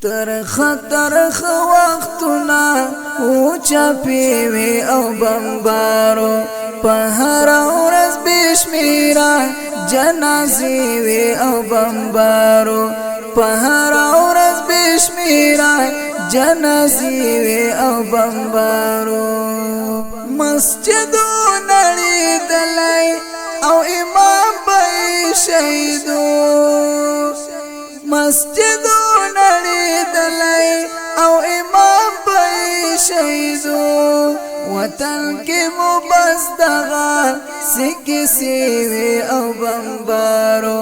ترخ وختنا او چاپیوی او بمبارو په هر ورځ بشمیرا جنازې وی او بمبارو په هر ورځ بشمیرا جنازې وی او بمبارو مسجدو نړۍ دلای او امام به شهیدو مسجدو نړۍ دلای او امام به شهیدو وطن کې مو بس دغه سکه سیوی او بمبارو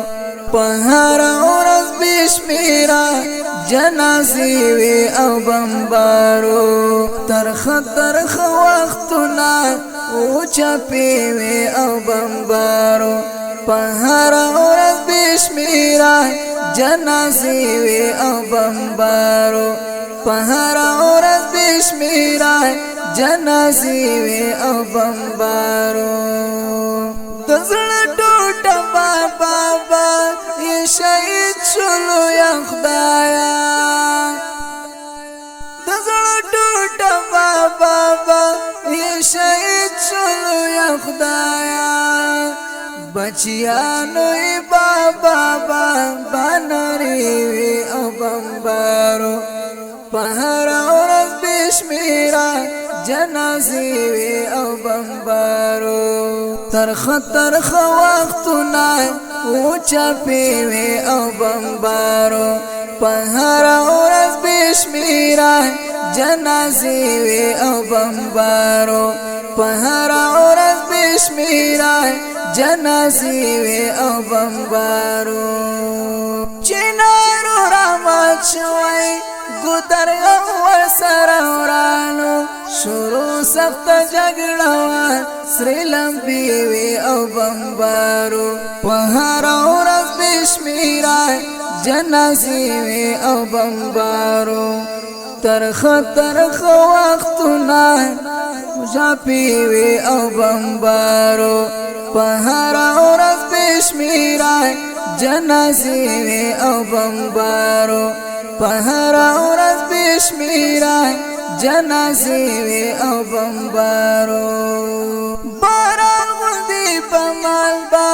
په هر ورځ بشمیرا جنازې وی او بمبارو ترخ وختنا او چاپیوی او بمبارو په هر ورځ بشمیرا جنازې وی او بمبارو په هر ورځ بشمیرا جنازې وی او بمبارو د زړه ټوټه بابا یې شهید شولو یا خدایا د زړه ټوټه بابا یې شهید شولو یا خدایا بچیانو ای بابا بانری وی او بمبارو په هر ورځ بشمیرا جنازې وی او بمبارو ترخ وختنا او چاپیوی او بمبارو په هر ورځ بشمیرا جنازې وی او بمبارو په هر ورځ بشمیرا جنازې وی او بمبارو چنارو رامات شوی ګودر ور سره ورانو شروع سخت جګړه وا سری لمبي وی او بمبارو په هر ورځ بشمیرا جنازې وی او بمبارو ترخ وختنا چاپیوی او بمبارو په هر ورځ بشمیرا جنازې وی او بمبارو په هر ورځ بشمیرا جنازې وی او بمبارو باران غوندې په مالبا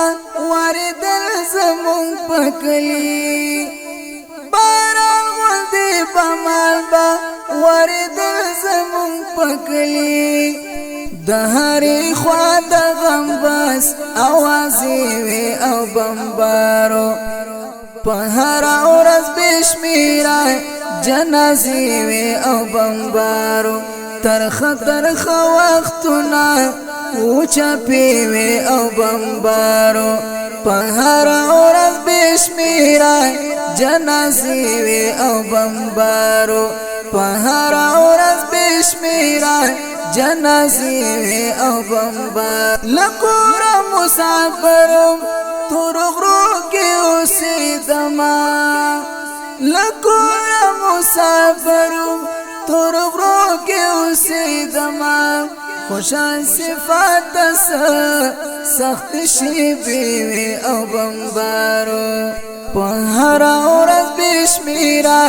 واردل زمون پکلی باران غوندې په مالبا واردل زمون پکلی د هرې خوا د غم بس اوازې وی او بمبارو په هر ورځ بشمیرا جنازې وی او بمبارو ترخ وختنا او چاپیوی او بمبارو په هر ورځ بشمیرا جنازې وی او بمبارو په هر ورځ بشمیرا جنازې وی او بمبارو لکور مسافرم تور غرو کې اوسېدما لکور مسافرم تور غرو کې اوسېدما خوشان صفات سخت شي وی او بمبارو په هر ورځ بشمیرا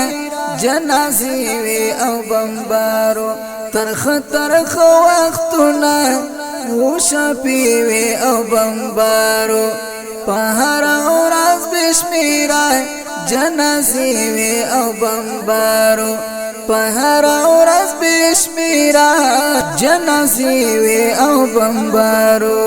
جنازې وی او بمبارو ترخ وختنا او شپیوی او بمبارو په هر ورځ بشمیرا جنازې وی او بمبارو په هر ورځ بشمیرا جنازې وی او بمبارو